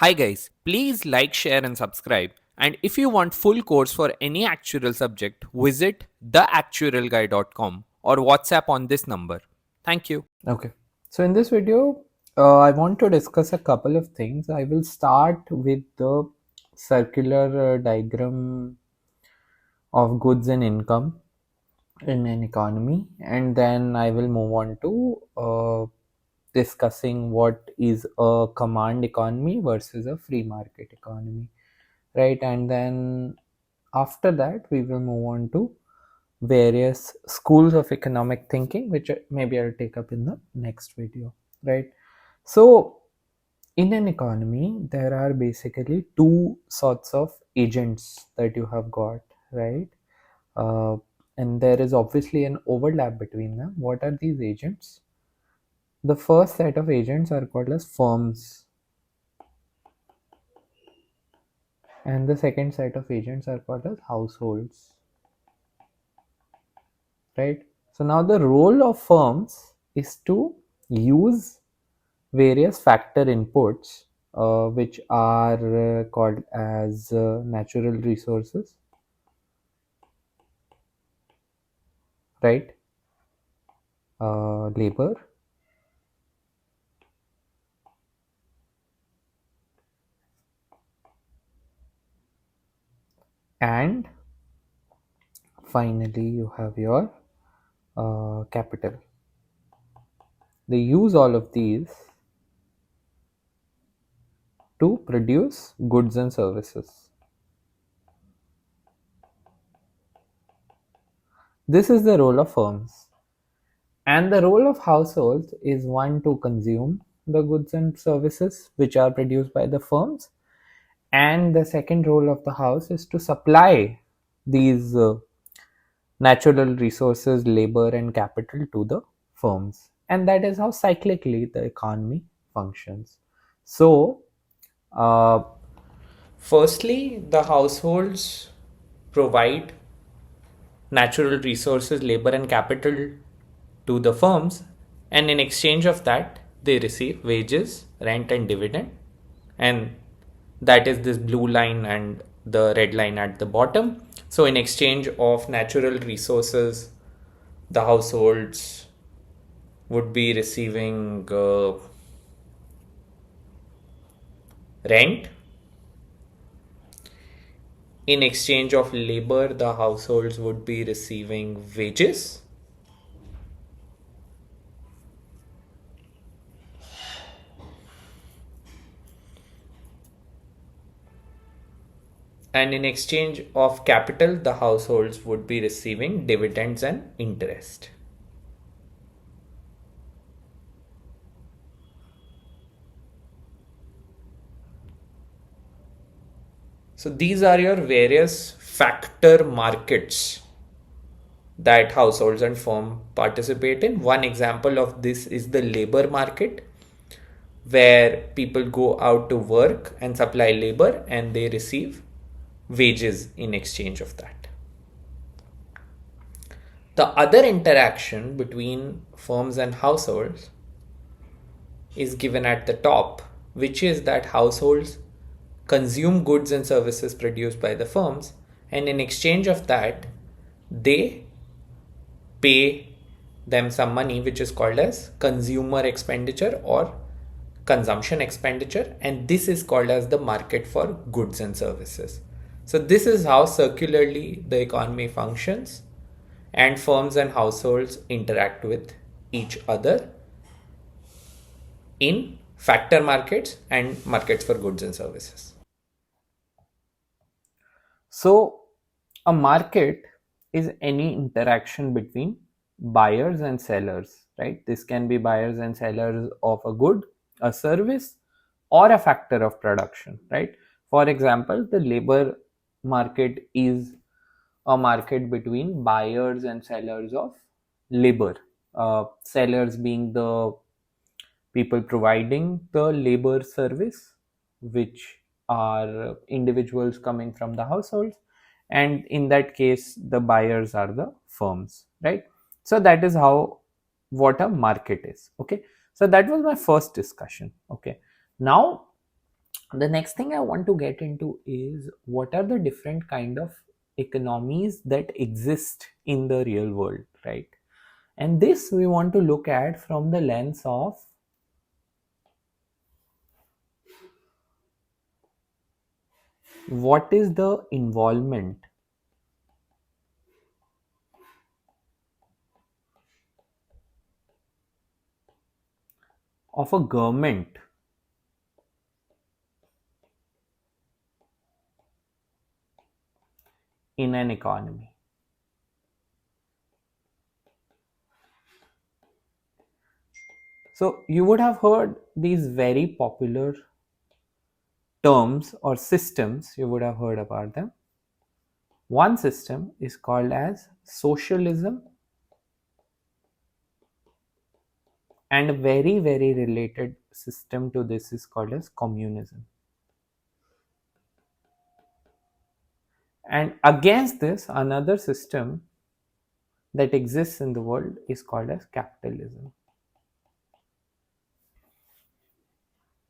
Hi guys, please like, share and subscribe. And if you want full course for any actuarial subject, visit theactuarialguy.com or WhatsApp on this number. Thank you. Okay, so in this video, I want to discuss a couple of things. I will start with the circular diagram of goods and income in an economy, and then I will move on to discussing what is a command economy versus a free market economy, right? And then after that, we will move on to various schools of economic thinking, which maybe I'll take up in the next video, right? So, in an economy, there are basically two sorts of agents that you have got, right? Uh, and there is obviously an overlap between them. What are these agents? The first set of agents are called as firms, and the second set of agents are called as households, right? So, now the role of firms is to use various factor inputs which are called as natural resources, right? Labor and finally you have your capital. They use all of these to produce goods and services. This is the role of firms. And the role of households is one to consume the goods and services which are produced by the firms, and the second role of the house is to supply these natural resources, labor and capital to the firms. And that is how cyclically the economy functions. So uh, firstly, the households provide natural resources, labor and capital to the firms, and in exchange of that they receive wages, rent and dividend, and that is this blue line and the red line at the bottom. So in exchange of natural resources, the households would be receiving rent. In exchange of labor, the households would be receiving wages. And in exchange of capital, the households would be receiving dividends and interest. So these are your various factor markets that households and firm participate in. One example of this is the labor market, where people go out to work and supply labor and they receive wages in exchange of that. The other interaction between firms and households is given at the top, which is that households consume goods and services produced by the firms, and in exchange of that, they pay them some money, which is called as consumer expenditure or consumption expenditure, and this is called as the market for goods and services. So this is how circularly the economy functions, and firms and households interact with each other in factor markets and markets for goods and services. So, a market is any interaction between buyers and sellers, right? This can be buyers and sellers of a good, a service, or a factor of production, right? For example, the labor market is a market between buyers and sellers of labor. Sellers being the people providing the labor service, which are individuals coming from the households, and in that case the buyers are the firms, right? So that is how what a market is. Okay, so that was my first discussion. Okay, now The next thing I want to get into is what are the different kind of economies that exist in the real world, right? And this we want to look at from the lens of what is the involvement of a government in an economy. So you would have heard these very popular terms or systems, you would have heard about them. One system is called as socialism, and a very, very related system to this is called as communism. And against this, another system that exists in the world is called as capitalism.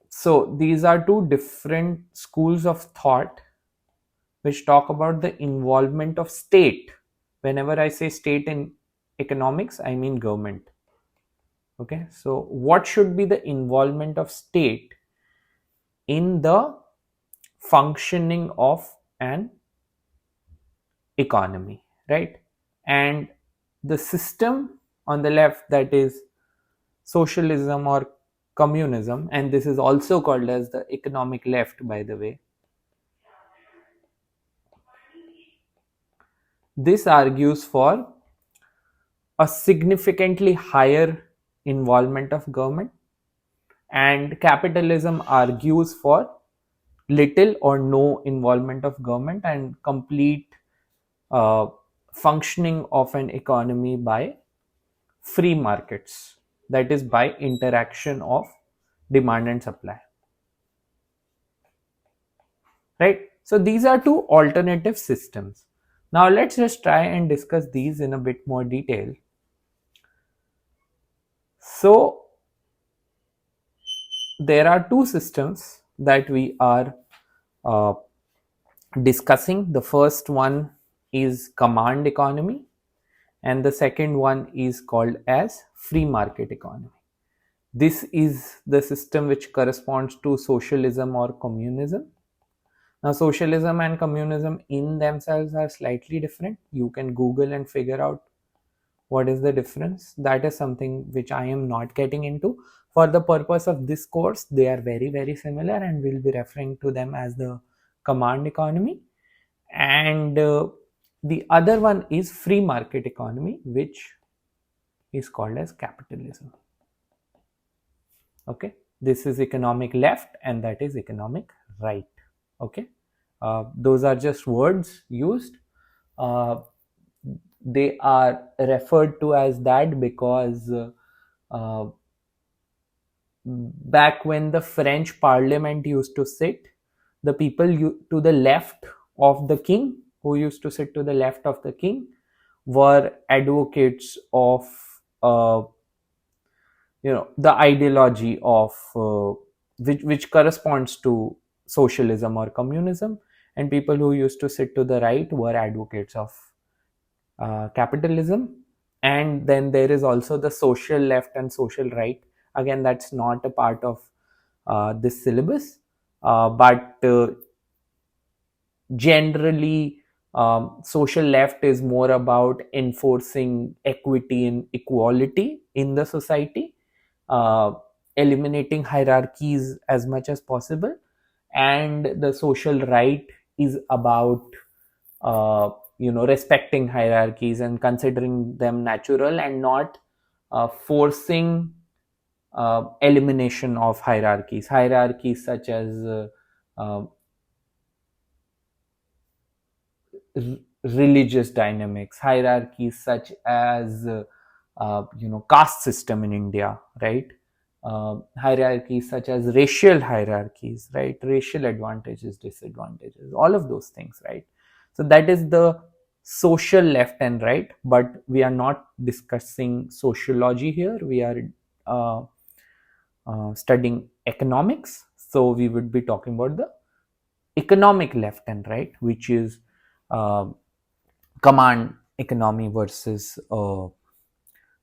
So these are two different schools of thought which talk about the involvement of state. Whenever I say state in economics, I mean government. Okay, so what should be the involvement of state in the functioning of an economy, right? And the system on the left, that is socialism or communism, and this is also called as the economic left, by the way. This argues for a significantly higher involvement of government, and capitalism argues for little or no involvement of government and complete uh, functioning of an economy by free markets, that is by interaction of demand and supply, right? So these are two alternative systems. Now let's just try and discuss these in a bit more detail. So there are two systems that we are uh, discussing. The first one is command economy, and the second one is called as free market economy. This is the system which corresponds to socialism or communism. Now, socialism and communism in themselves are slightly different. You can Google and figure out what is the difference. That is something which I am not getting into. For the purpose of this course, they are very, very similar, and we'll be referring to them as the command economy. And the other one is free market economy, which is called as capitalism. Okay, this is economic left and that is economic right. Okay, those are just words used. uh, they are referred to as that because uh, back when the French parliament used to sit, the people to the left of the king, who used to sit to the left of the king, were advocates of uh, the ideology of which corresponds to socialism or communism, and people who used to sit to the right were advocates of capitalism. And then there is also the social left and social right. Again, that's not a part of this syllabus, but generally social left is more about enforcing equity and equality in the society, uh, eliminating hierarchies as much as possible, and the social right is about respecting hierarchies and considering them natural and not forcing elimination of hierarchies such as uh, religious dynamics, hierarchies such as caste system in India, right? Hierarchies such as racial hierarchies, right? Racial advantages, disadvantages, all of those things, right? So that is the social left and right, but we are not discussing sociology here. We are studying economics. So we would be talking about the economic left and right, which is uh, command economy versus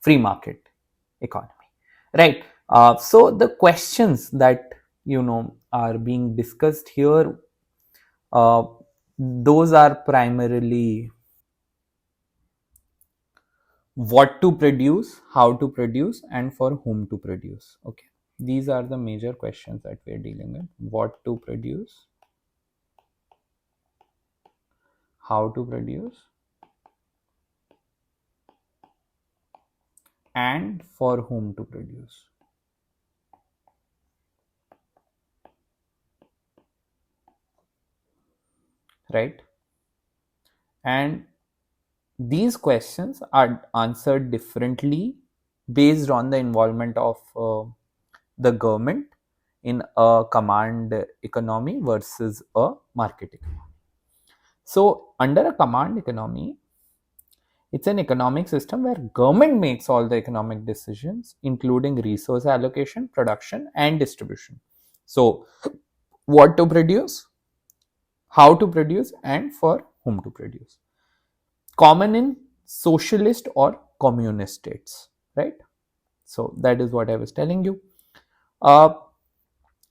free market economy, right? So the questions that are being discussed here, uh, those are primarily what to produce, how to produce, and for whom to produce. Okay, these are the major questions that we are dealing with: what to produce, how to produce, and for whom to produce, right? And these questions are answered differently based on the involvement of the government in a command economy versus a market economy. So under a command economy, it's an economic system where government makes all the economic decisions, including resource allocation, production, and distribution. So what to produce, how to produce, and for whom to produce. Common in socialist or communist states, right? So that is what I was telling you. uh,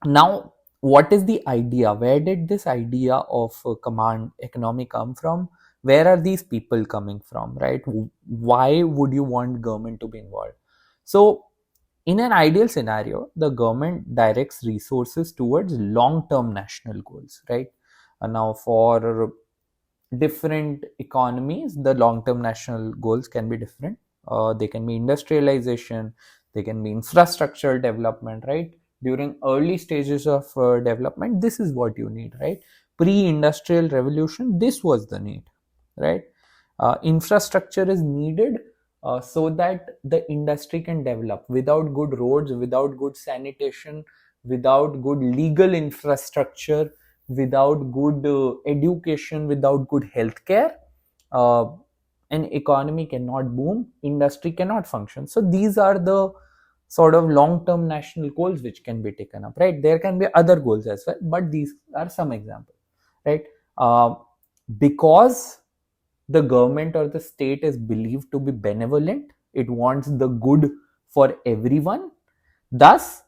Now, what is the idea? Where did this idea of command economy come from? Where are these people coming from, right? Why would you want government to be involved? So in an ideal scenario, the government directs resources towards long term national goals, right? Now for different economies, the long term national goals can be different. They can be industrialization, they can be infrastructural development, right? During early stages of development, this is what you need, right? Pre industrial revolution, this was the need, right? Infrastructure is needed so that the industry can develop. Without good roads, without good sanitation, without good legal infrastructure, without good education, without good healthcare, uh, an economy cannot boom, industry cannot function. So these are the sort of long term national goals which can be taken up, right? There can be other goals as well, but these are some examples, right? uh, because the government or the state is believed to be benevolent, it wants the good for everyone. Thus,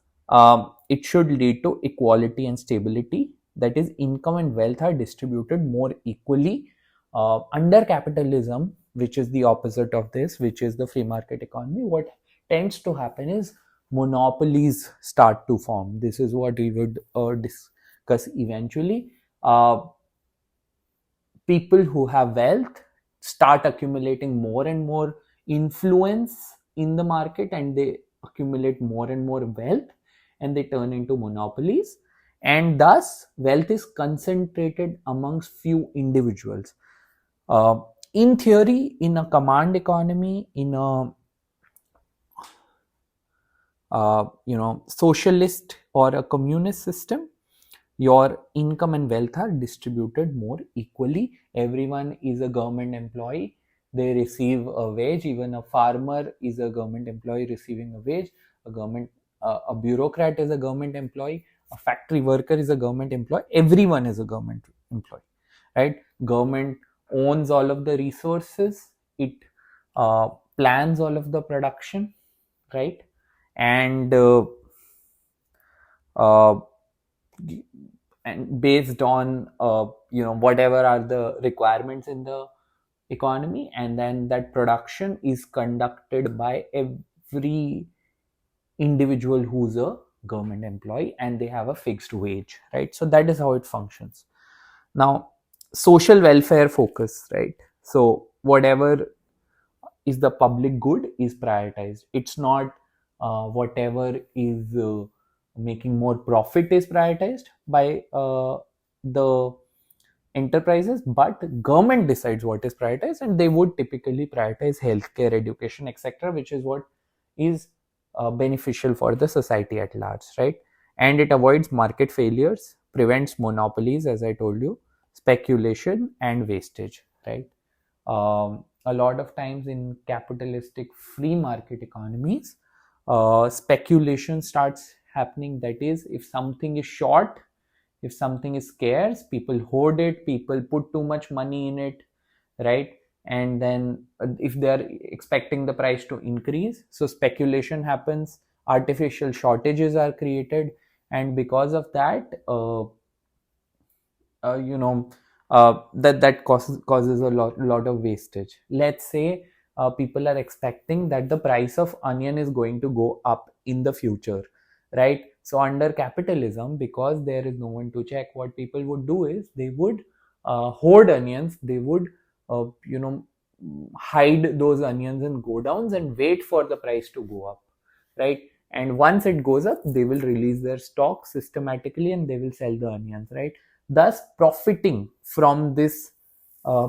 it should lead to equality and stability. That is, income and wealth are distributed more equally. Under capitalism, which is the opposite of this, which is the free market economy, what tends to happen is monopolies start to form. This is what we would discuss eventually. People who have wealth start accumulating more and more influence in the market, and they accumulate more and more wealth, and they turn into monopolies, and thus wealth is concentrated amongst few individuals. uh, in theory, in a command economy, in a socialist or a communist system, your income and wealth are distributed more equally. Everyone is a government employee, they receive a wage. Even a farmer is a government employee receiving a wage. A bureaucrat is a government employee, a factory worker is a government employee, everyone is a government employee, right? Government owns all of the resources, it uh, plans all of the production, right? And uh, and based on whatever are the requirements in the economy, and then that production is conducted by every individual who's a government employee, and they have a fixed wage, right? So that is how it functions. Now, social welfare focus, right? So whatever is the public good is prioritized. It's not whatever is making more profit is prioritized by the enterprises, but government decides what is prioritized, and they would typically prioritize healthcare, education, etc., which is what is beneficial for the society at large, right? And it avoids market failures, prevents monopolies, as I told you, speculation and wastage, right? A lot of times in capitalistic free market economies, speculation starts happening. That is, if something is short, if something is scarce, people hoard it, people put too much money in it, right? And then if they are expecting the price to increase, so speculation happens, artificial shortages are created, and because of that, you know, that causes a lot of wastage. Let's say people are expecting that the price of onion is going to go up in the future, right? So under capitalism, because there is no one to check, what people would do is they would hoard onions, they would you know, hide those onions in godowns and wait for the price to go up, right? And once it goes up, they will release their stock systematically and they will sell the onions, right? Thus profiting from this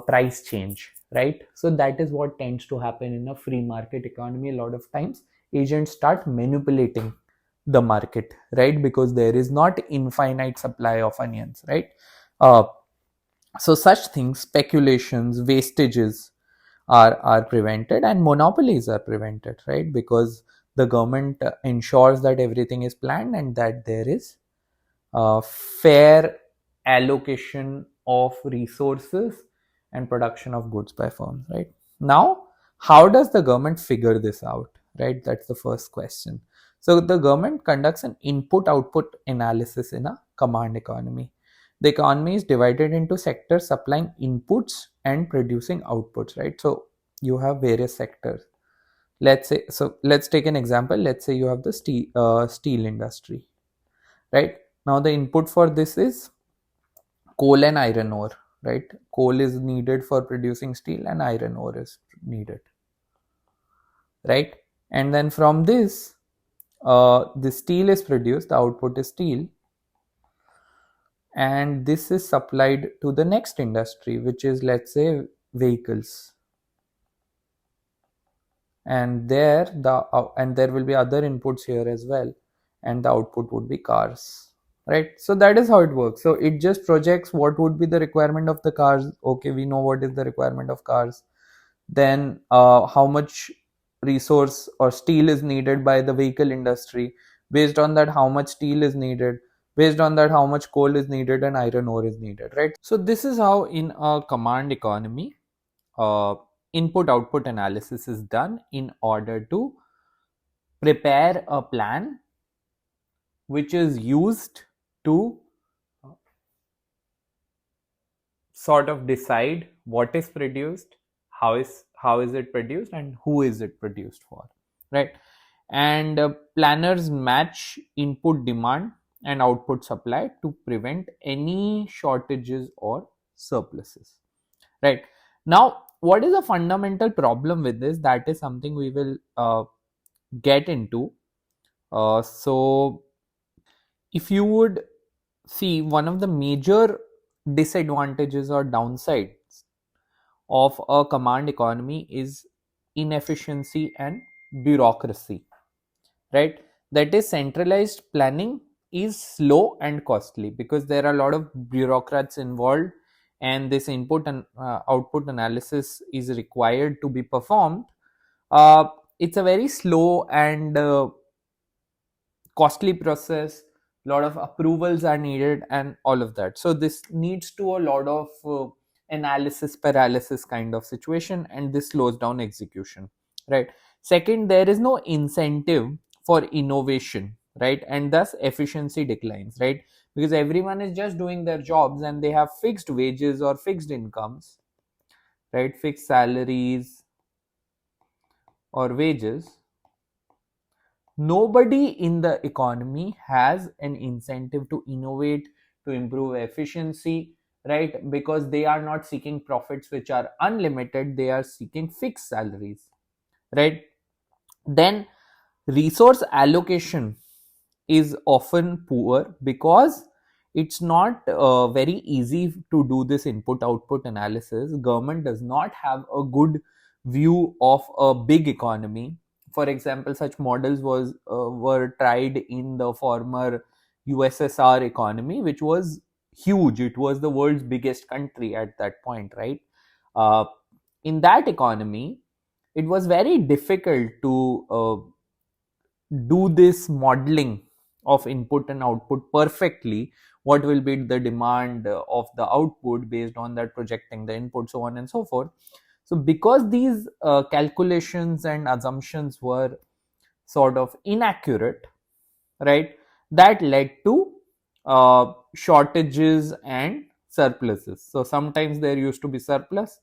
price change, right? So that is what tends to happen in a free market economy. A lot of times agents start manipulating the market, right? Because there is not infinite supply of onions, right? uh, so such things, speculations, wastages, are prevented, and monopolies are prevented, right? Because the government ensures that everything is planned and that there is fair allocation of resources and production of goods by firms, right? Now, how does the government figure this out, right? That's the first question. So the government conducts an input output analysis in a command economy. The economy is divided into sectors supplying inputs and producing outputs, right? So you have various sectors. Let's say, so let's take an example. Let's say you have the steel industry, right? Now the input for this is coal and iron ore, right? Coal is needed for producing steel and iron ore is needed, right? And then from this, the steel is produced, the output is steel, and this is supplied to the next industry, which is, let's say, vehicles. And there will be other inputs here as well, and the output would be cars, right? So that is how it works. So it just projects what would be the requirement of the cars. Okay, we know what is the requirement of cars. Then how much resource or steel is needed by the vehicle industry. Based on that, how much steel is needed. Based on that, how much coal is needed and iron ore is needed, right? So this is how in a command economy input output analysis is done in order to prepare a plan which is used to sort of decide what is produced, how is it produced, and who is it produced for, right? And planners match input demand and output supply to prevent any shortages or surpluses, right? Now what is a fundamental problem with this, that is something we will get into. So if you would see, one of the major disadvantages or downsides of a command economy is inefficiency and bureaucracy, right? That is, centralized planning is slow and costly because there are a lot of bureaucrats involved, and this input and output analysis is required to be performed. It's a very slow and costly process. A lot of approvals are needed and all of that, so this needs to a lot of analysis paralysis kind of situation, and this slows down execution, right? Second, there is no incentive for innovation, right? And thus efficiency declines, right? Because everyone is just doing their jobs and they have fixed wages or fixed incomes, right? Fixed salaries or wages. Nobody in the economy has an incentive to innovate, to improve efficiency, right? Because they are not seeking profits which are unlimited, they are seeking fixed salaries, right? Then resource allocation is often poor because it's not very easy to do this input output analysis. Government does not have a good view of a big economy. For example, such models were tried in the former USSR economy, which was huge. It was the world's biggest country at that point, right? uh, in that economy, it was very difficult to do this modeling of input and output perfectly what will be the demand of the output based on that projecting the input, so on and so forth. So because these calculations and assumptions were sort of inaccurate, right, that led to shortages and surpluses. So sometimes there used to be surplus,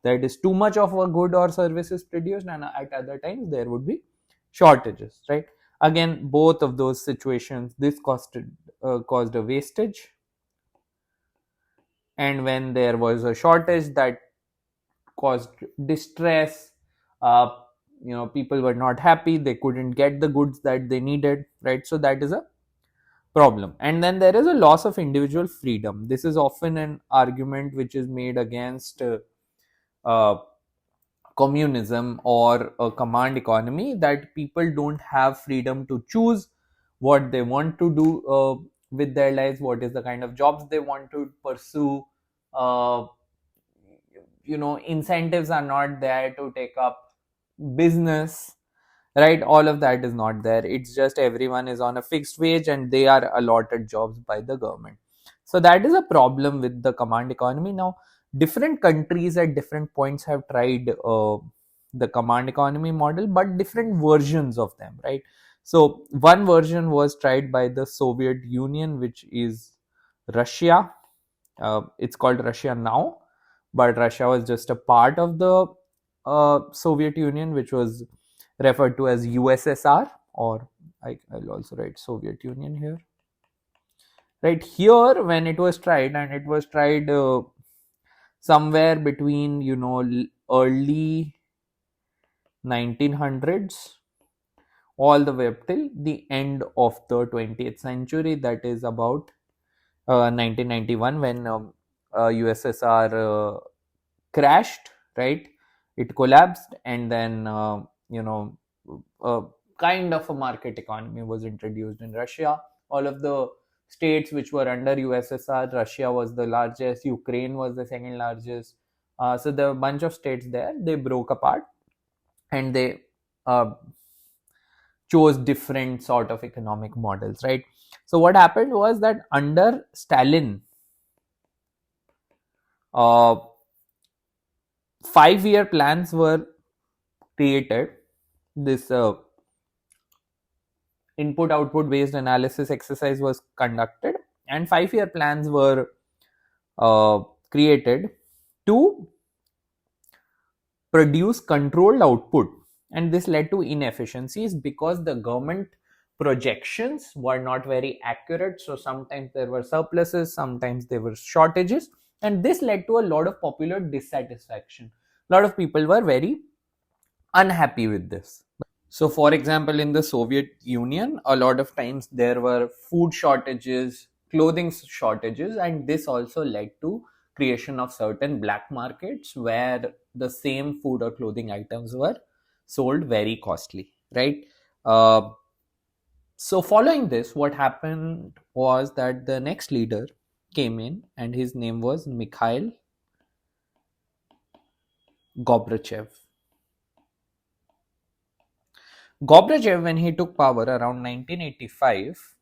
that is too much of a good or service is produced, and at other times there would be shortages, right? Again, both of those situations, this caused a wastage, and when there was a shortage, that caused distress. uh, People were not happy, they couldn't get the goods that they needed, right? So that is a problem. And then there is a loss of individual freedom. This is often an argument which is made against uh, communism or a command economy, that people don't have freedom to choose what they want to do with their lives, what is the kind of jobs they want to pursue. uh, Incentives are not there to take up business, right? All of that is not there. It's just everyone is on a fixed wage and they are allotted jobs by the government. So that is a problem with the command economy. Now, different countries at different points have tried the command economy model, but different versions of them, right? So one version was tried by the Soviet Union, which is Russia. It's called Russia now, but Russia was just a part of the Soviet Union, which was referred to as USSR, or I'll also write Soviet Union here. Right here, when it was tried, and it was tried somewhere between early 1900s all the way up till the end of the 20th century. That is about 1991, when USSR crashed, right? It collapsed, and then a kind of a market economy was introduced in Russia. All of the states which were under USSR, Russia was the largest, Ukraine was the second largest. So there were a bunch of states there. They broke apart, and they uh, chose different sort of economic models, right? So what happened was that under Stalin, uh, 5-year plans were created. This input output based analysis exercise was conducted, and 5-year plans were uh, created to produce controlled output. And this led to inefficiencies because the government projections were not very accurate. So sometimes there were surpluses, sometimes there were shortages, and this led to a lot of popular dissatisfaction. A lot of people were very unhappy with this. So, for example, in the Soviet Union, a lot of times there were food shortages, clothing shortages, and this also led to creation of certain black markets where the same food or clothing items were sold very costly, right? Uh, so, following this, what happened was that the next leader came in, and his name was Mikhail Gorbachev. Gorbachev, when he took power around 1985,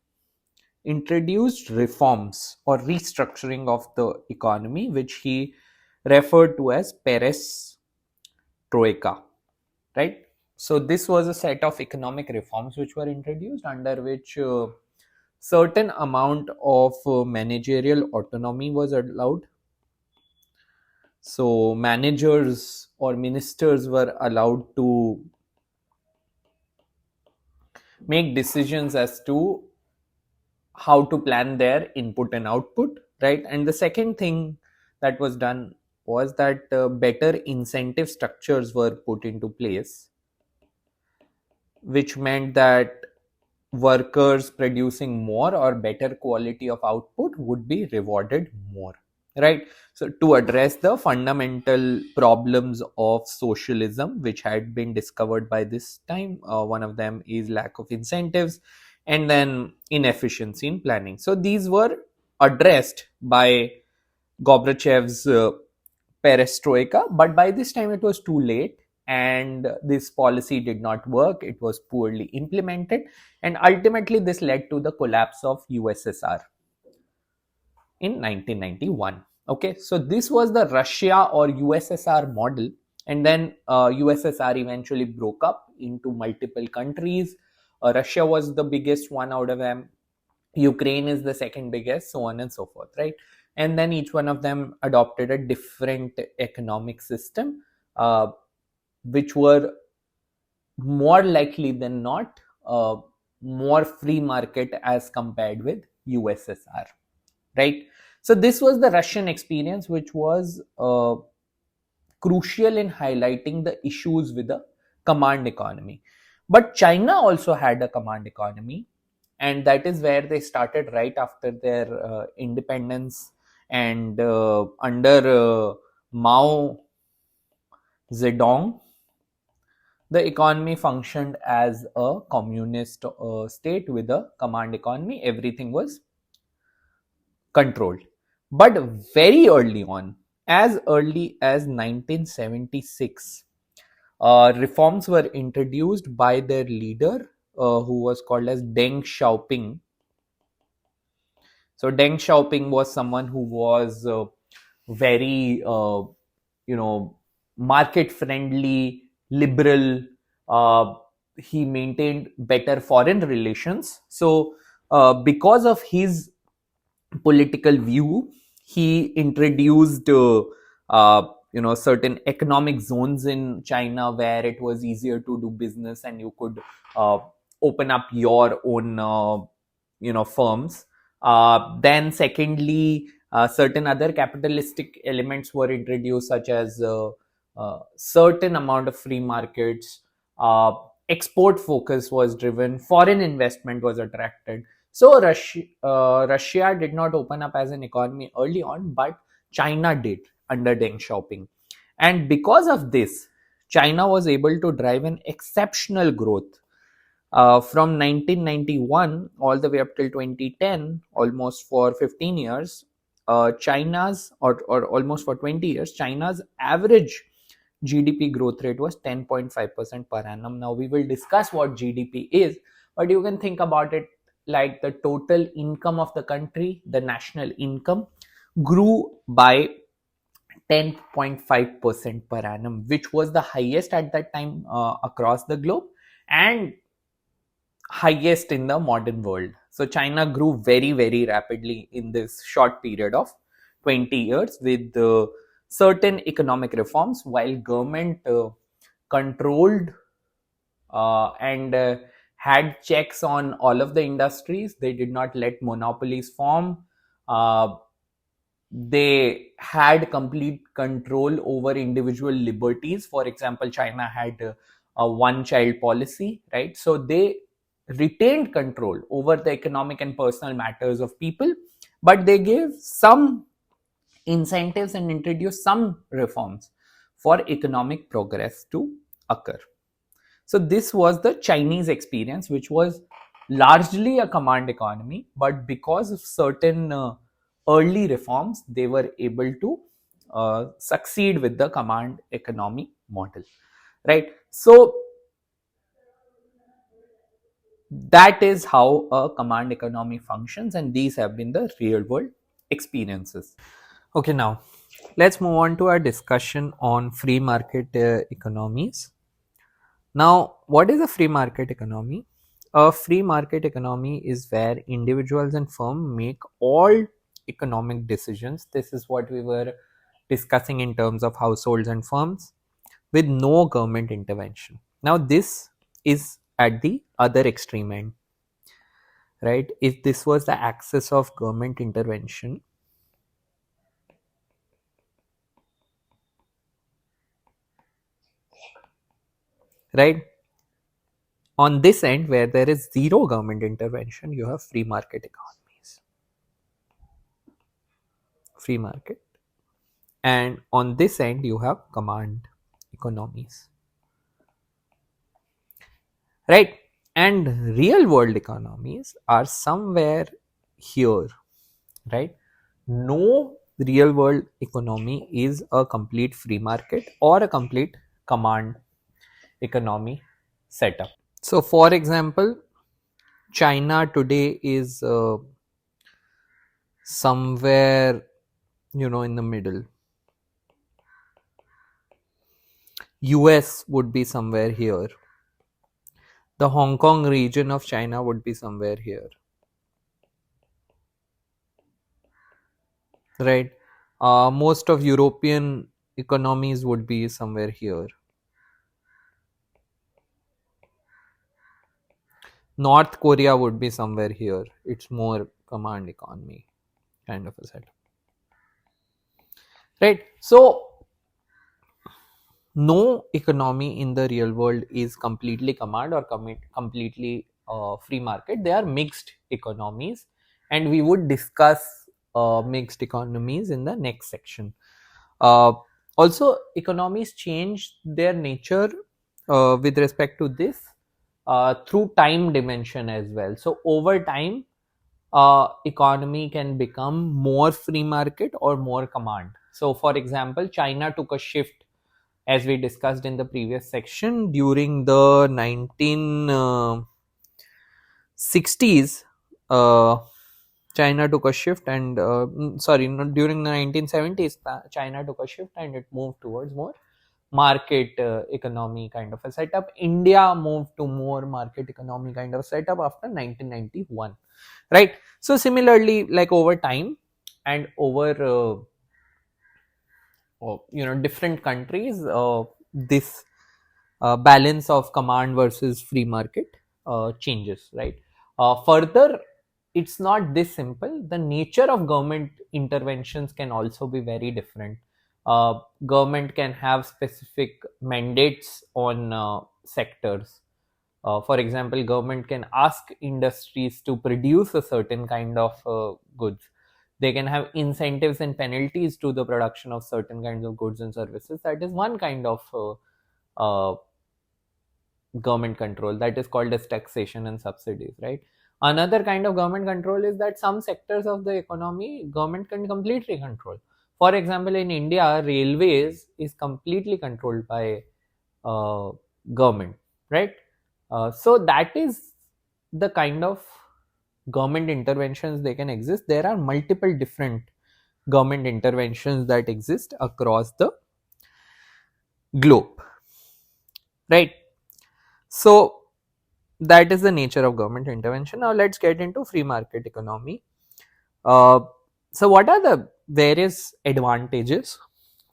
introduced reforms or restructuring of the economy, which he referred to as Perez Troika, right? So, this was a set of economic reforms which were introduced, under which certain amount of managerial autonomy was allowed. So, managers or ministers were allowed to make decisions as to how to plan their input and output, right? And the second thing that was done was that better incentive structures were put into place, which meant that workers producing more or better quality of output would be rewarded more, right? So to address the fundamental problems of socialism which had been discovered by this time, one of them is lack of incentives, and then inefficiency in planning. So these were addressed by Gorbachev's perestroika, but by this time it was too late. and this policy did not work. It was poorly implemented, and ultimately this led to the collapse of USSR in 1991. Okay, so this was the Russia or USSR model, and then USSR eventually broke up into multiple countries. Russia was the biggest one out of them. Ukraine is the second biggest, so on and so forth, right? And then each one of them adopted a different economic system, uh, which were more likely than not more free market as compared with USSR, right? So this was the Russian experience, which was crucial in highlighting the issues with the command economy. But China also had a command economy, and that is where they started right after their independence. And under Mao Zedong, the economy functioned as a communist state with a command economy. Everything was controlled. But very early on, as early as 1976, reforms were introduced by their leader, who was called as Deng Xiaoping. So Deng Xiaoping was someone who was very, you know, market friendly, liberal. Uh, he maintained better foreign relations. So because of his political view, he introduced certain economic zones in China where it was easier to do business, and you could uh, open up your own firms. Then secondly, certain other capitalistic elements were introduced, such as certain amount of free markets. Export focus was driven, foreign investment was attracted. So Russia did not open up as an economy early on, but China did under Deng Xiaoping. And because of this, China was able to drive an exceptional growth from 1991 all the way up till 2010, almost for 15 years. China's, or almost for 20 years, China's average GDP growth rate was 10.5% per annum. Now, we will discuss what GDP is, but you can think about it like the total income of the country, the national income, grew by 10.5% per annum, which was the highest at that time across the globe, and highest in the modern world. So China grew very, very rapidly in this short period of 20 years with certain economic reforms, while government controlled and had checks on all of the industries. They did not let monopolies form. Uh, they had complete control over individual liberties. For example, China had a one child policy, right? So they retained control over the economic and personal matters of people, but they gave some incentives and introduced some reforms for economic progress to occur. So this was the Chinese experience, which was largely a command economy, but because of certain early reforms, they were able to succeed with the command economy model, right? So that is how a command economy functions, and these have been the real world experiences. Okay, now let's move on to our discussion on free market economies. Now, what is a free market economy? A free market economy is where individuals and firms make all economic decisions. This is what we were discussing in terms of households and firms, with no government intervention. Now, this is at the other extreme end, right? If this was the axis of government intervention, right? On this end, where there is zero government intervention, you have free market economies. Free market. And on this end, you have command economies. Right? And real world economies are somewhere here, right? No real world economy is a complete free market or a complete command economy setup. So, for example, China today is somewhere, in the middle. US would be somewhere here. The Hong Kong region of China would be somewhere here, right? Most of European economies would be somewhere here. North Korea would be somewhere here. It's more command economy kind of a setup, right? So no economy in the real world is completely command or completely free market. They are mixed economies, and we would discuss mixed economies in the next section. Uh, Also, economies change their nature with respect to this through time dimension as well. So over time, economy can become more free market or more command. So for example, China took a shift, as we discussed in the previous section, during the 1960s. China took a shift and sorry, not during the 1970s. China took a shift and it moved towards more market economy kind of a setup. India moved to more market economy kind of setup after 1991, right? So similarly, like over time and over different countries, this balance of command versus free market changes, right? Further, it's not this simple. The nature of government interventions can also be very different. Government can have specific mandates on sectors. For example, government can ask industries to produce a certain kind of goods. They can have incentives and penalties to the production of certain kinds of goods and services. That is one kind of government control, that is called as taxation and subsidies, right? Another kind of government control is that some sectors of the economy government can completely control. For example, in India, railways is completely controlled by uh, government, right? So that is the kind of government interventions they can exist. There are multiple different government interventions that exist across the globe, right? So that is the nature of government intervention. Now let's get into free market economy. Uh, so what are the various advantages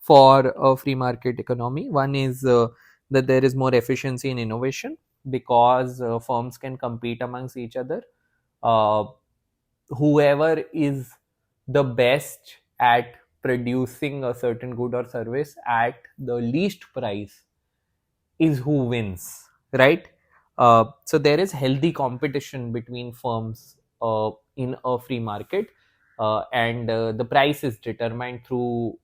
for a free market economy? One is that there is more efficiency in innovation because firms can compete amongst each other. Uh, Whoever is the best at producing a certain good or service at the least price is who wins, right? So there is healthy competition between firms in a free market, and the price is determined through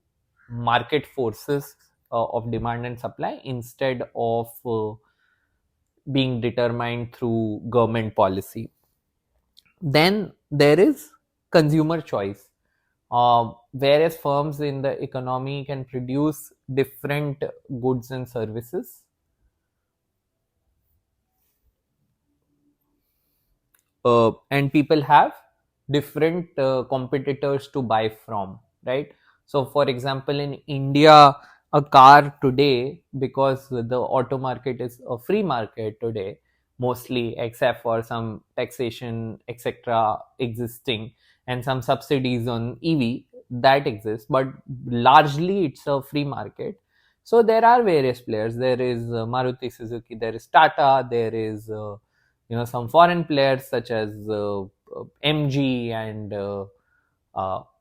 market forces of demand and supply instead of being determined through government policy. Then there is consumer choice. Various firms in the economy can produce different goods and services, and people have different competitors to buy from, right? So for example, in India, a car today, because the auto market is a free market today mostly, except for some taxation etc existing and some subsidies on EV that exists, but largely it's a free market. So there are various players. There is Maruti Suzuki, there is Tata, there is some foreign players such as MG and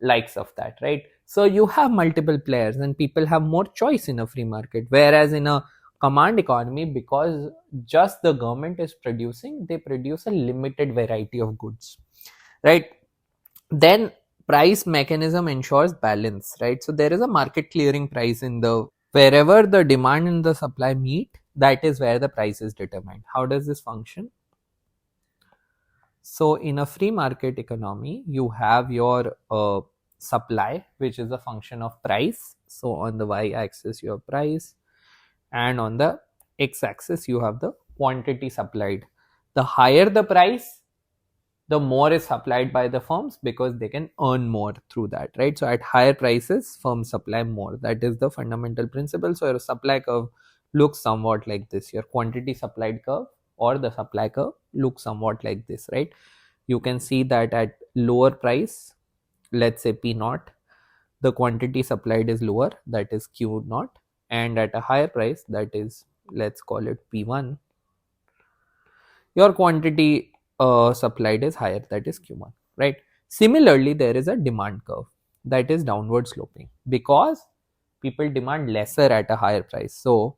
likes of that, right? So you have multiple players and people have more choice in a free market, whereas in a command economy, because just the government is producing, they produce a limited variety of goods, right? Then price mechanism ensures balance, right? So there is a market clearing price in the wherever the demand and the supply meet, that is where the price is determined. How does this function? So in a free market economy, you have your supply, which is a function of price. So on the y axis, your price, and on the x-axis you have the quantity supplied. The higher the price, the more is supplied by the firms because they can earn more through that, right? So at higher prices, firms supply more. That is the fundamental principle. So your supply curve looks somewhat like this. Your quantity supplied curve or the supply curve looks somewhat like this, right? You can see that at lower price, let's say P naught, the quantity supplied is lower, that is Q naught, and at a higher price, that is, let's call it P1, your quantity supplied is higher, that is Q1, right? Similarly, there is a demand curve that is downward sloping because people demand lesser at a higher price. So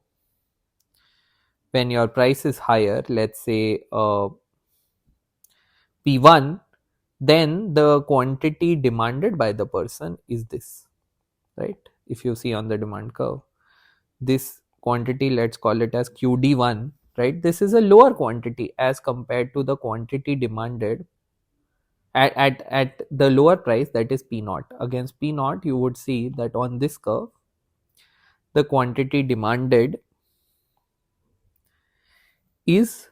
when your price is higher, let's say P1, then the quantity demanded by the person is this, right? If you see on the demand curve, this quantity, let's call it as QD1, right? This is a lower quantity as compared to the quantity demanded at the lower price, that is P naught. Against P naught, you would see that on this curve, the quantity demanded is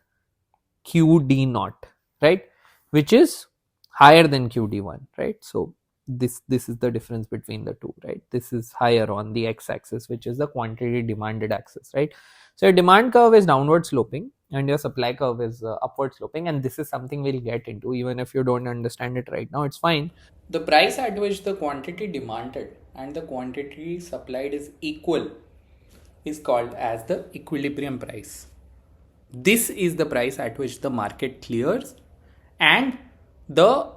QD naught, right? Which is higher than QD1, right? So this is the difference between the two, right? This is higher on the x-axis, which is the quantity demanded axis, right? So your demand curve is downward sloping and your supply curve is upward sloping, and this is something we'll get into. Even if you don't understand it right now, it's fine. The price at which the quantity demanded and the quantity supplied is equal is called as the equilibrium price. This is the price at which the market clears and the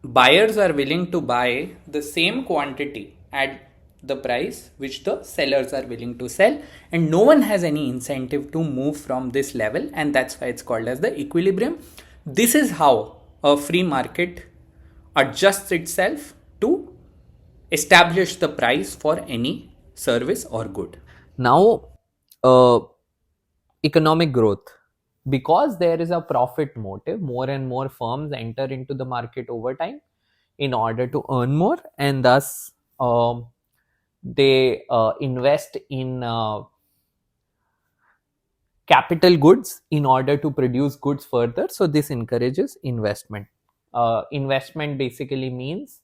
buyers are willing to buy the same quantity at the price which the sellers are willing to sell, and no one has any incentive to move from this level, and that's why it's called as the equilibrium. This is how a free market adjusts itself to establish the price for any service or good. Now, uh, economic growth, because there is a profit motive, more and more firms enter into the market over time in order to earn more, and thus they invest in capital goods in order to produce goods further. So this encourages investment. Investment basically means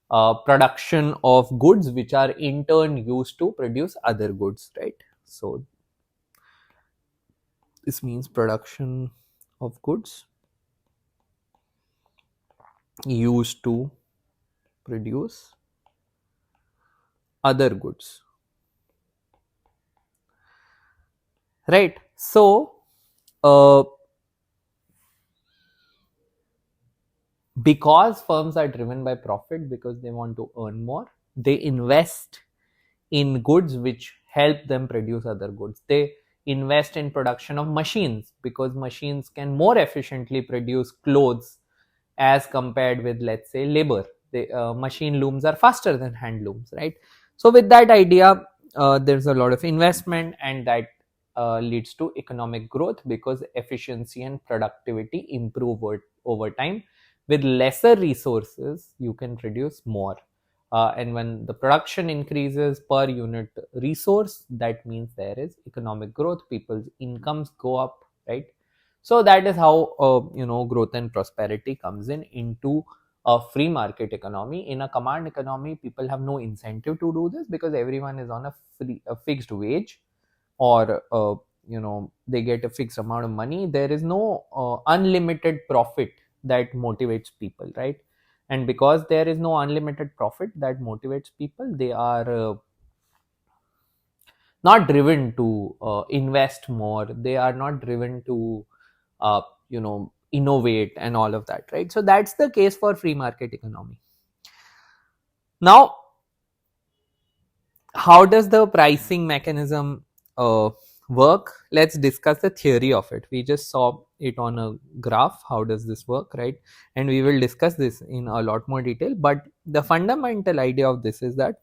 production of goods which are in turn used to produce other goods, right? So this means production of goods used to produce other goods, right? So because firms are driven by profit, because they want to earn more, they invest in goods which help them produce other goods. They invest in production of machines because machines can more efficiently produce clothes as compared with, let's say, labor. The machine looms are faster than hand looms, right? So with that idea, there's a lot of investment, and that leads to economic growth because efficiency and productivity improve over time. With lesser resources, you can produce more, and when the production increases per unit resource, that means there is economic growth, people's incomes go up, right? So that is how growth and prosperity comes in into a free market economy. In a command economy, people have no incentive to do this because everyone is on a fixed wage, or they get a fixed amount of money. There is no unlimited profit that motivates people, right? And because there is no unlimited profit that motivates people, they are not driven to invest more, they are not driven to innovate and all of that, right? So that's the case for free market economy. Now, how does the pricing mechanism work? Let's discuss the theory of it. We just saw it on a graph. How does this work, right? And we will discuss this in a lot more detail. But the fundamental idea of this is that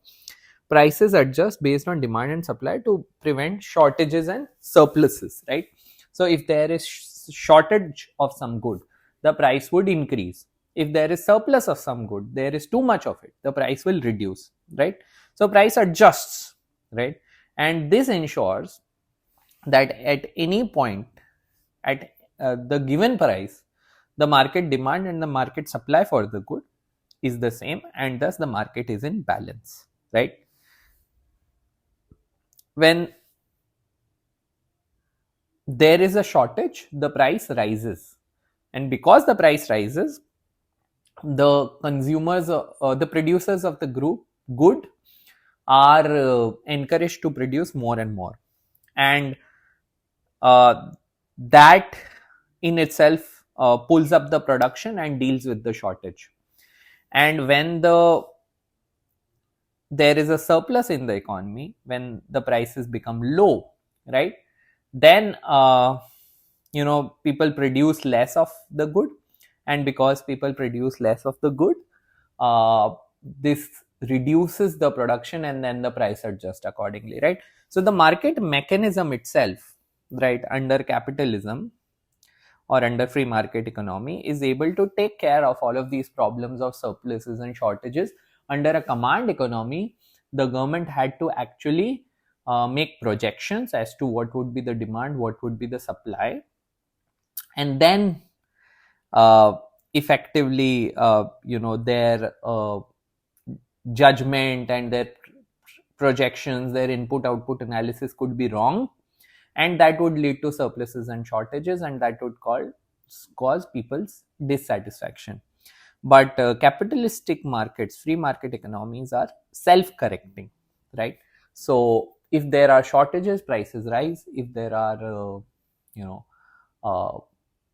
prices adjust based on demand and supply to prevent shortages and surpluses, right? So if there is shortage of some good, the price would increase. If there is surplus of some good, there is too much of it, the price will reduce, right? So price adjusts, right? And this ensures that at any point, at the given price, the market demand and the market supply for the good is the same, and thus the market is in balance, right? When there is a shortage, the price rises, and because the price rises, the consumers, the producers of the group good are encouraged to produce more and more, and uh, that in itself pulls up the production and deals with the shortage. And when there is a surplus in the economy, when the prices become low, right, then people produce less of the good, and because people produce less of the good, uh, this reduces the production, and then the price adjusts accordingly, right? So the market mechanism itself, right, under capitalism or under free market economy, is able to take care of all of these problems of surpluses and shortages. Under a command economy, the government had to actually make projections as to what would be the demand, what would be the supply, and then uh, effectively their judgment and their projections, their input output analysis could be wrong, and that would lead to surpluses and shortages, and that would cause people's dissatisfaction. But capitalistic markets, free market economies, are self correcting, right? So if there are shortages, prices rise. If there are you know uh,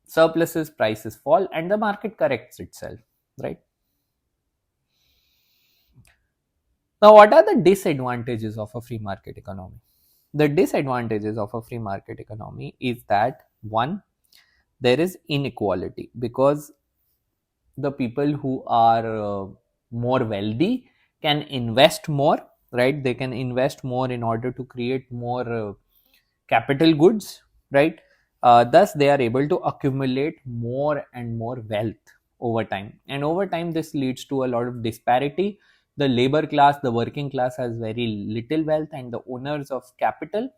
surpluses, prices fall, and the market corrects itself, right? Now, what are the disadvantages of a free market economy? The disadvantages of a free market economy is that, one, there is inequality, because the people who are more wealthy can invest more, right? They can invest more in order to create more capital goods, right? Thus they are able to accumulate more and more wealth over time, and over time this leads to a lot of disparity. The labor class, the working class, has very little wealth, and the owners of capital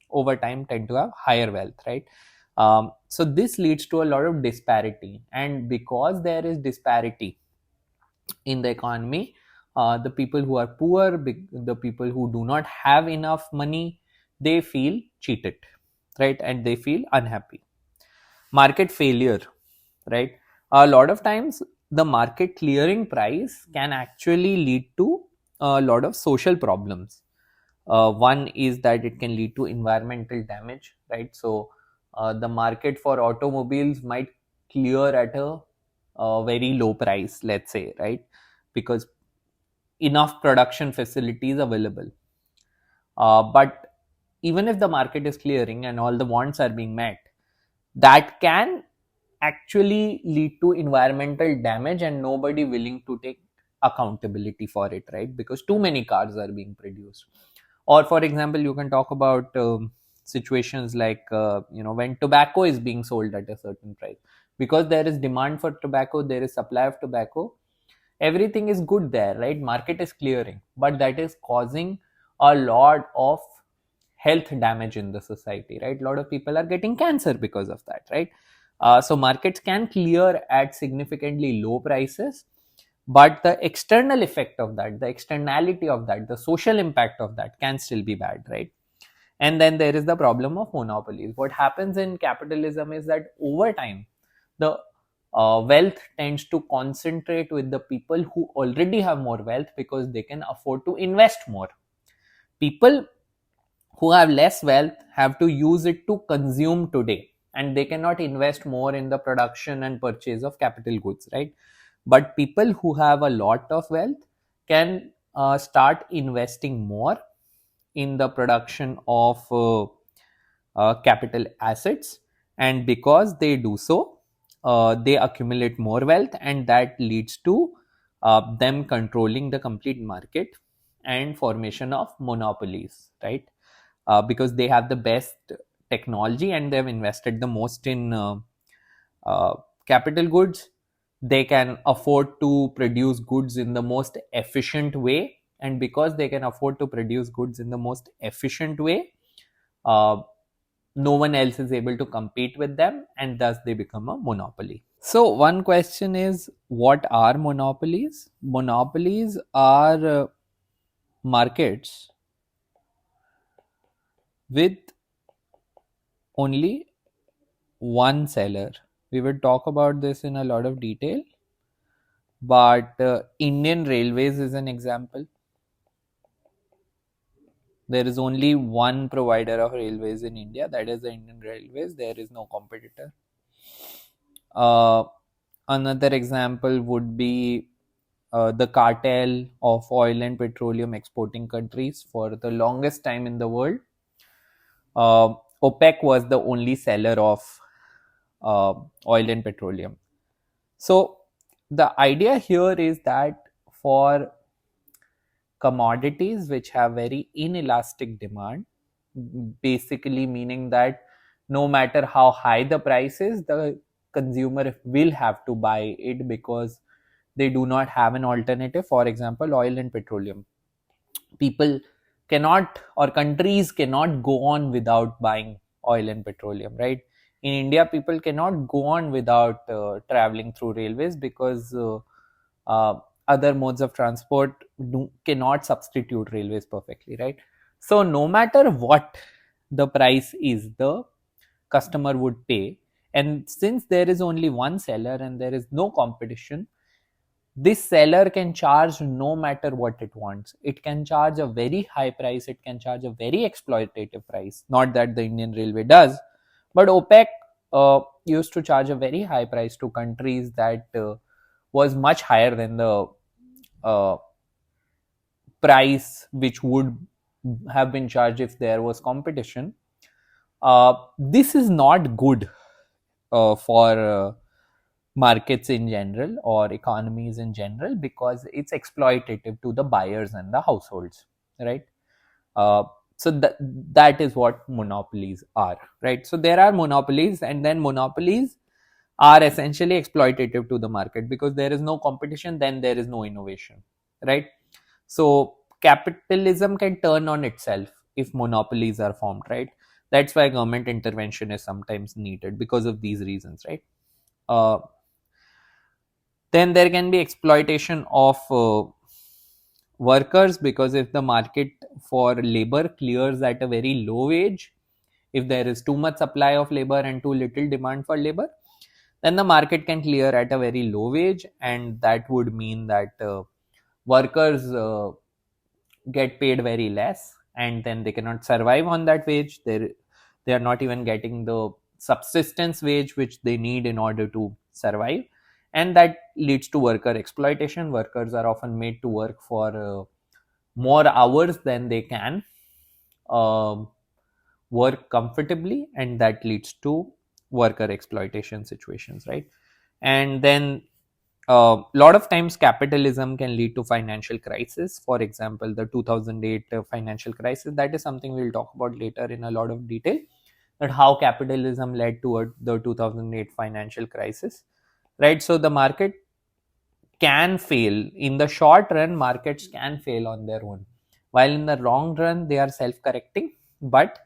over time tend to have higher wealth, right? So this leads to a lot of disparity, and because there is disparity in the economy, the people who are poor, the people who do not have enough money, they feel cheated, right? And they feel unhappy. Market failure, right? A lot of times the market clearing price can actually lead to a lot of social problems. One is that it can lead to environmental damage, right? So the market for automobiles might clear at a very low price, let's say, right? Because enough production facilities available. But even if the market is clearing and all the wants are being met, that can actually lead to environmental damage, and nobody willing to take accountability for it, right? Because too many cars are being produced. Or for example, you can talk about situations like when tobacco is being sold at a certain price, because there is demand for tobacco, there is supply of tobacco, everything is good there, right? Market is clearing, but that is causing a lot of health damage in the society, right? A lot of people are getting cancer because of that, right? So markets can clear at significantly low prices, but the external effect of that, the externality of that, the social impact of that can still be bad, right? And then there is the problem of monopolies. What happens in capitalism is that over time, the wealth tends to concentrate with the people who already have more wealth, because they can afford to invest more. People who have less wealth have to use it to consume today, and they cannot invest more in the production and purchase of capital goods, right? But people who have a lot of wealth can start investing more in the production of capital assets, and because they do so, they accumulate more wealth, and that leads to them controlling the complete market and formation of monopolies, right? Because they have the best technology and they've invested the most in uh, capital goods. They can afford to produce goods in the most efficient way, and because they can afford to produce goods in the most efficient way, uh, no one else is able to compete with them, and thus they become a monopoly. So one question is, what are monopolies? Monopolies are markets with only one seller. We will talk about this in a lot of detail, but Indian Railways is an example. There is only one provider of railways in India, that is the Indian Railways. There is no competitor. Uh, Another example would be the cartel of oil and petroleum exporting countries. For the longest time in the world, uh, OPEC was the only seller of uh, oil and petroleum. So, the idea here is that for commodities which have very inelastic demand, basically meaning that no matter how high the price is, the consumer will have to buy it because they do not have an alternative. For example, oil and petroleum, people cannot, or countries cannot go on without buying oil and petroleum, right? In India, people cannot go on without traveling through railways because uh, other modes of transport cannot substitute railways perfectly, right? So no matter what the price is, the customer would pay. And since there is only one seller and there is no competition, this seller can charge no matter what it wants. It can charge a very high price, it can charge a very exploitative price. Not that the Indian Railway does, but OPEC used to charge a very high price to countries that was much higher than the uh, price which would have been charged if there was competition. This is not good for markets in general or economies in general, because it's exploitative to the buyers and the households, right? uh, so that is what monopolies are, right? So there are monopolies, and then monopolies are essentially exploitative to the market because there is no competition, then there is no innovation, right? So capitalism can turn on itself if monopolies are formed, right? That's why government intervention is sometimes needed because of these reasons, right? uh, then there can be exploitation of workers, because if the market for labor clears at a very low wage, if there is too much supply of labor and too little demand for labor, then the market can clear at a very low wage, and that would mean that workers get paid very less, and then they cannot survive on that wage. They are not even getting the subsistence wage which they need in order to survive, and that leads to worker exploitation. Workers are often made to work for more hours than they can um work comfortably, and that leads to worker exploitation situations, right? And then a lot of times capitalism can lead to financial crisis. For example, the 2008 financial crisis, that is something we'll talk about later in a lot of detail, that how capitalism led to the 2008 financial crisis, right? So the market can fail in the short run. Markets can fail on their own, while in the long run they are self correcting. But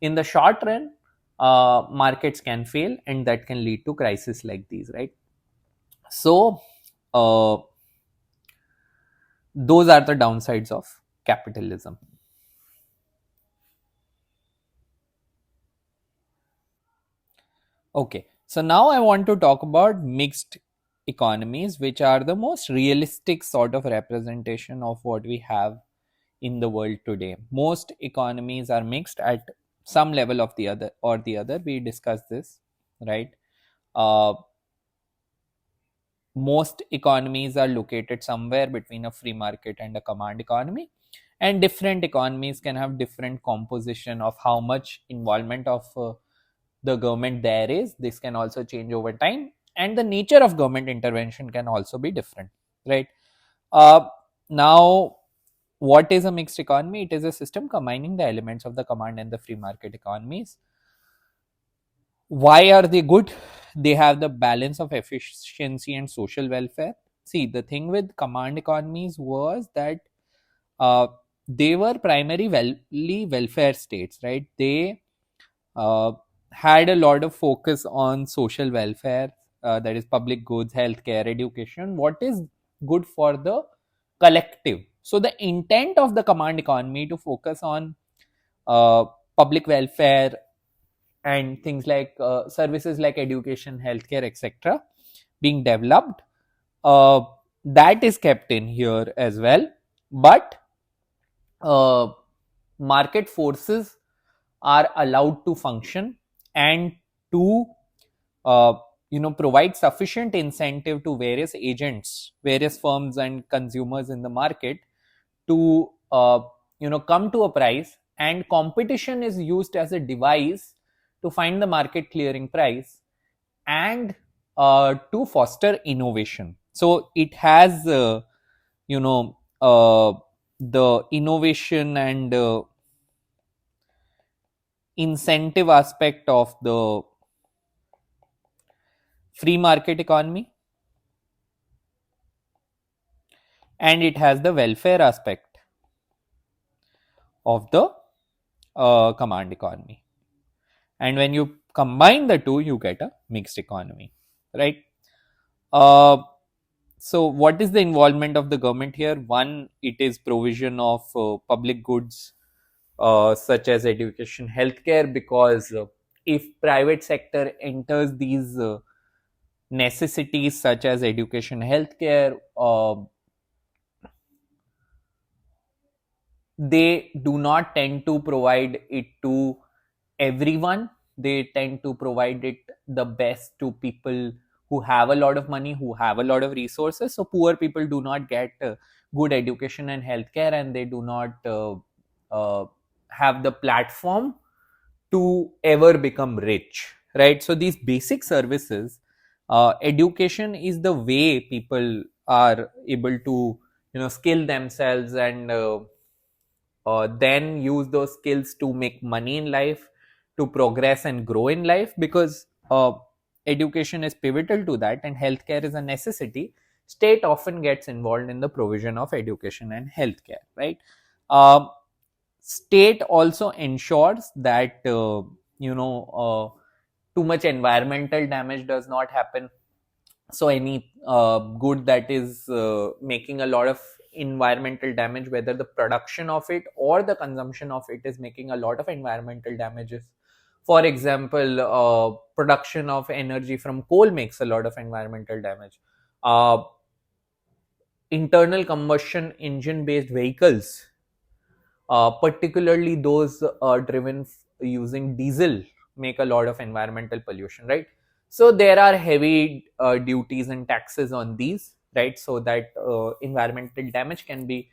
in the short run, markets can fail, and that can lead to crisis like these, right? So uh, those are the downsides of capitalism. Okay, so now I want to talk about mixed economies, which are the most realistic sort of representation of what we have in the world today. Most economies are mixed at some level of the other or the other. We discussed this, right? uh, most economies are located somewhere between a free market and a command economy, and different economies can have different composition of how much involvement of the government there is. This can also change over time, and the nature of government intervention can also be different, right? uh, Now, what is a mixed economy? It is a system combining the elements of the command and the free market economies. Why are they good? They have the balance of efficiency and social welfare. See, the thing with command economies was that uh, they were primarily welfare states, right? They uh, had a lot of focus on social welfare, that is public goods, healthcare, education, what is good for the collective. So the intent of the command economy to focus on uh, public welfare and things like services like education, healthcare, etc., being developed, uh, that is kept in here as well. But uh, market forces are allowed to function and to uh, provide sufficient incentive to various agents, various firms and consumers in the market to come to a price, and competition is used as a device to find the market clearing price and to foster innovation. So it has you know the innovation and incentive aspect of the free market economy, and it has the welfare aspect of the command economy. And when you combine the two, you get a mixed economy, right? uh, so what is the involvement of the government here? One, it is provision of public goods such as education, healthcare, because if private sector enters these necessities such as education, healthcare, they do not tend to provide it to everyone. They tend to provide it the best to people who have a lot of money, who have a lot of resources. So poor people do not get good education and healthcare, and they do not uh, have the platform to ever become rich, right? So these basic services, education is the way people are able to skill themselves and then use those skills to make money in life, to progress and grow in life, because education is pivotal to that and healthcare is a necessity. State often gets involved in the provision of education and healthcare, right? um, State also ensures that too much environmental damage does not happen. So any good that is making a lot of environmental damage, whether the production of it or the consumption of it is making a lot of environmental damages. For example, production of energy from coal makes a lot of environmental damage. uh, Internal combustion engine based vehicles, particularly those driven using diesel, make a lot of environmental pollution, right? So there are heavy duties and taxes on these, right? So that environmental damage can be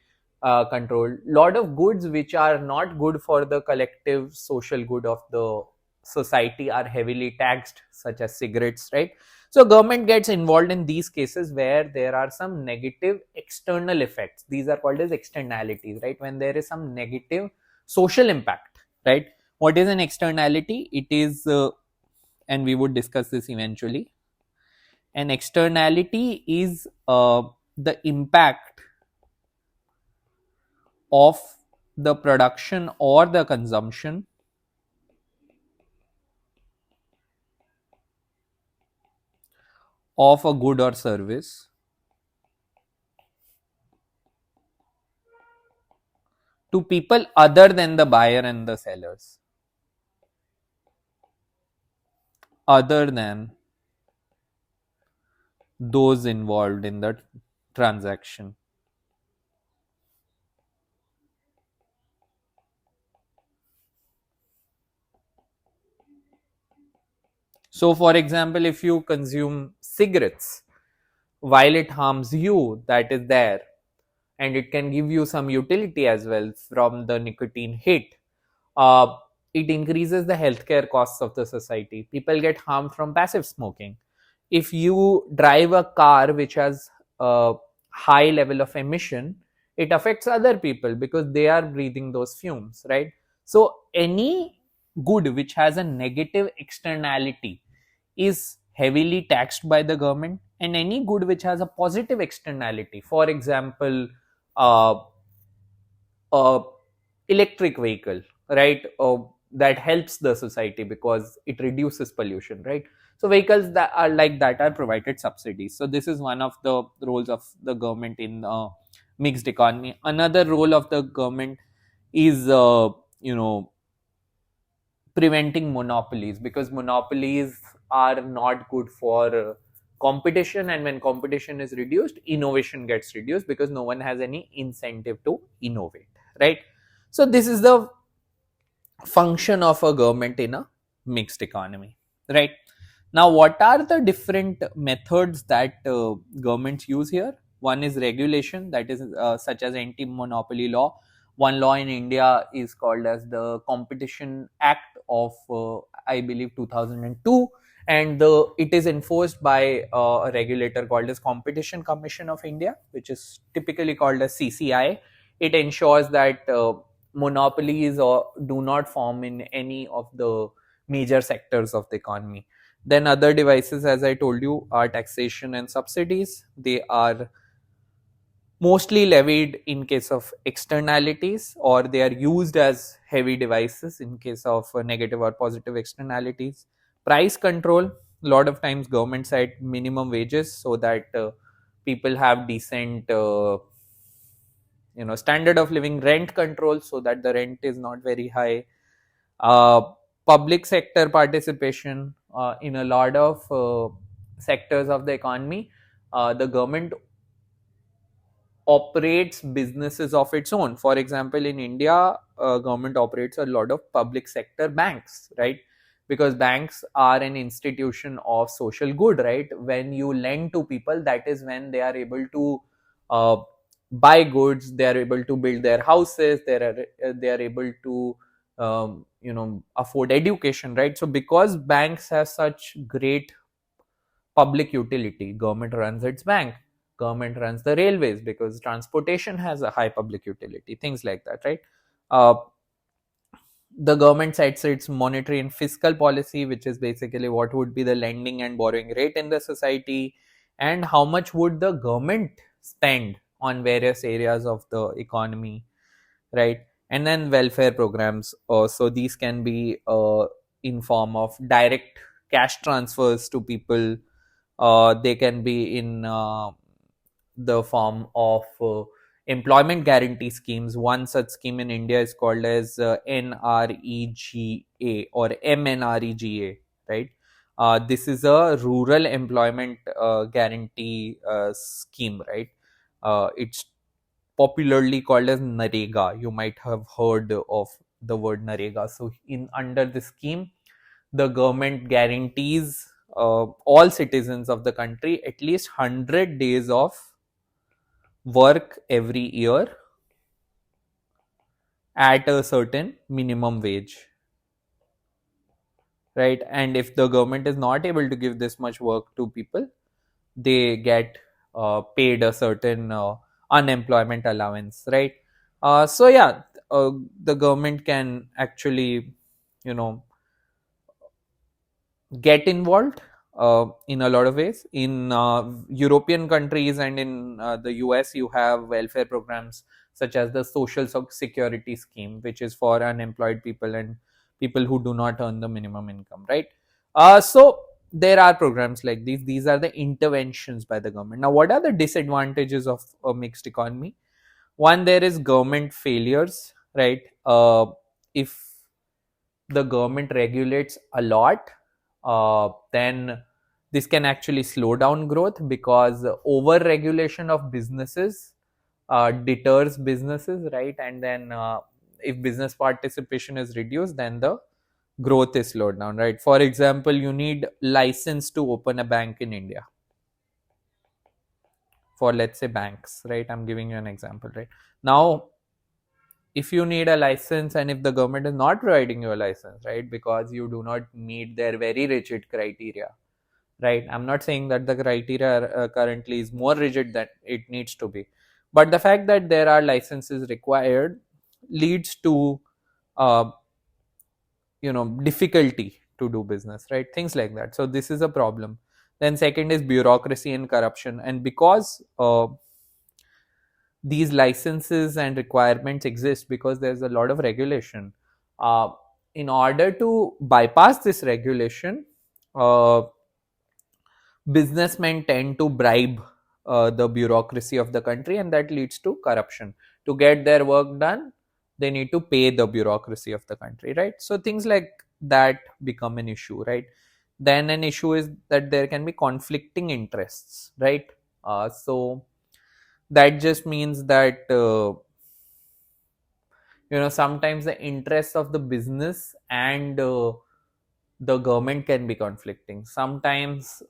controlled. Lot of goods which are not good for the collective social good of the society are heavily taxed, such as cigarettes, right? So government gets involved in these cases where there are some negative external effects. These are called as externalities, right? When there is some negative social impact, right? What is an externality? It is, and we would discuss this eventually. An externality is the impact of the production or the consumption of a good or service to people other than the buyer and the sellers, other than those involved in the transaction. So, for example, if you consume cigarettes, while it harms you, that is there, and it can give you some utility as well from the nicotine hit, uh, it increases the healthcare costs of the society. People get harmed from passive smoking. If you drive a car which has a high level of emission, it affects other people because they are breathing those fumes, right? So any good which has a negative externality is heavily taxed by the government, and any good which has a positive externality, for example, uh, uh, electric vehicle, right? that helps the society because it reduces pollution, right? So vehicles that are like that are provided subsidies. So this is one of the roles of the government in mixed economy. Another role of the government is preventing monopolies, because monopolies are not good for competition, and when competition is reduced, innovation gets reduced because no one has any incentive to innovate, right? So this is the function of a government in a mixed economy, right? Now, what are the different methods that governments use here? One is regulation, that is such as anti-monopoly law. One law in India is called as the Competition Act of, I believe, 2002, and it is enforced by a regulator called as Competition Commission of India, which is typically called as CCI. It ensures that monopolies or do not form in any of the major sectors of the economy. Then other devices, as I told you, are taxation and subsidies. They are mostly levied in case of externalities, or they are used as heavy devices in case of negative or positive externalities. Price control, a lot of times government set minimum wages so that people have decent standard of living. Rent control, so that the rent is not very high. uh, Public sector participation in a lot of sectors of the economy. The government operates businesses of its own. For example, in India, government operates a lot of public sector banks, right? Because banks are an institution of social good, right? When you lend to people, that is when they are able to uh, buy goods, they are able to build their houses, they are able to afford education, right? So because banks have such great public utility, government runs its bank, government runs the railways because transportation has a high public utility, things like that, right? uh, the government sets its monetary and fiscal policy, which is basically what would be the lending and borrowing rate in the society, and how much would the government spend on various areas of the economy, right? And then welfare programs, so these can be in form of direct cash transfers to people. They can be in the form of employment guarantee schemes. One such scheme in India is called as NREGA or MNREGA, right? This is a rural employment guarantee scheme, right? It's popularly called as Narega. You might have heard of the word Narega. So, in under the scheme, the government guarantees all citizens of the country at least 100 days of work every year at a certain minimum wage, right? And if the government is not able to give this much work to people, they get paid a certain unemployment allowance, right? So yeah, the government can actually, you know, get involved in a lot of ways. In European countries and in the US, you have welfare programs such as the Social Security Scheme, which is for unemployed people and people who do not earn the minimum income, right? So there are programs like these. These are the interventions by the government. Now, what are the disadvantages of a mixed economy? One, there is government failures, right? If the government regulates a lot, then this can actually slow down growth, because over regulation of businesses deters businesses, right? And then if business participation is reduced, then the growth is slowed down, right? For example, you need license to open a bank in India for, let's say, banks, right? I'm giving you an example, right? Now, if you need a license and if the government is not providing you a license, right, because you do not meet their very rigid criteria, right? I'm not saying that the criteria currently is more rigid than it needs to be, but the fact that there are licenses required leads to uh, difficulty to do business, right? Things like that. So this is a problem. Then second is bureaucracy and corruption, and because these licenses and requirements exist, because there's a lot of regulation, uh, in order to bypass this regulation, uh, businessmen tend to bribe the bureaucracy of the country, and that leads to corruption. To get their work done, they need to pay the bureaucracy of the country, right? So things like that become an issue, right? Then an issue is that there can be conflicting interests, right? So that just means that sometimes the interests of the business and the government can be conflicting. Sometimes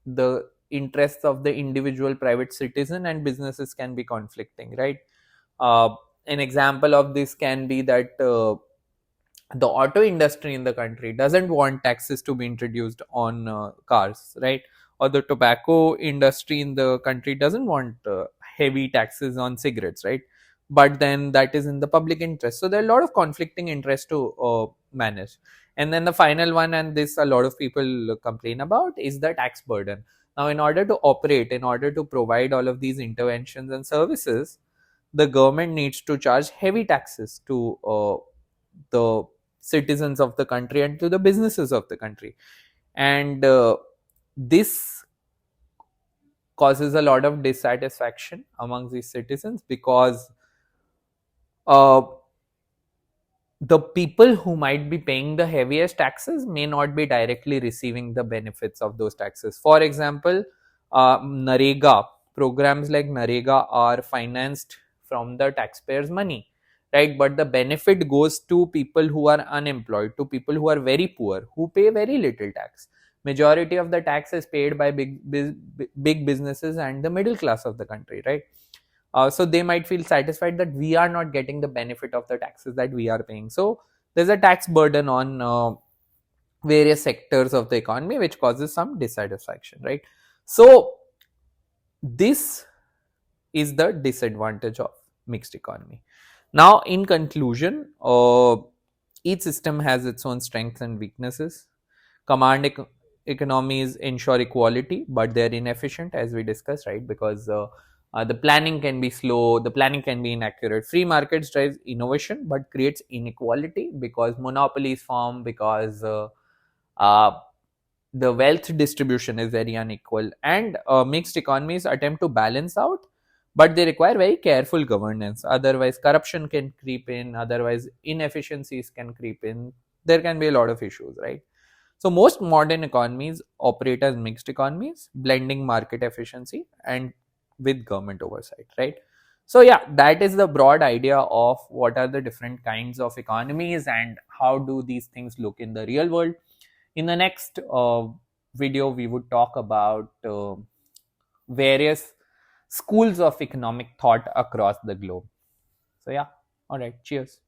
the interests of the individual private citizen and businesses can be conflicting, right? uh, an example of this can be that the auto industry in the country doesn't want taxes to be introduced on cars, right? Or the tobacco industry in the country doesn't want heavy taxes on cigarettes, right? But then that is in the public interest. So there are a lot of conflicting interests to manage. And then the final one, and this a lot of people complain about, is the tax burden. Now, in order to operate, in order to provide all of these interventions and services, the government needs to charge heavy taxes to the citizens of the country and to the businesses of the country. And this causes a lot of dissatisfaction among these citizens, because uh, the people who might be paying the heaviest taxes may not be directly receiving the benefits of those taxes. For example, Narega programs like Narega are financed from the taxpayers' money, right? But the benefit goes to people who are unemployed, to people who are very poor, who pay very little tax. Majority of the tax is paid by big businesses and the middle class of the country, right? So they might feel satisfied that we are not getting the benefit of the taxes that we are paying. So there's a tax burden on various sectors of the economy, which causes some dissatisfaction, right? So this is the disadvantage of mixed economy. Now, in conclusion, each system has its own strengths and weaknesses. Command economies ensure equality, but they're inefficient, as we discussed, right? Because the planning can be slow, the planning can be inaccurate. Free markets drives innovation but creates inequality, because monopolies form, because uh, the wealth distribution is very unequal. And mixed economies attempt to balance out, but they require very careful governance. Otherwise corruption can creep in, otherwise inefficiencies can creep in. There can be a lot of issues, right? So most modern economies operate as mixed economies, blending market efficiency and with government oversight, right? So yeah, that is the broad idea of what are the different kinds of economies and how do these things look in the real world. In the next video, we would talk about various schools of economic thought across the globe. So yeah, all right, cheers.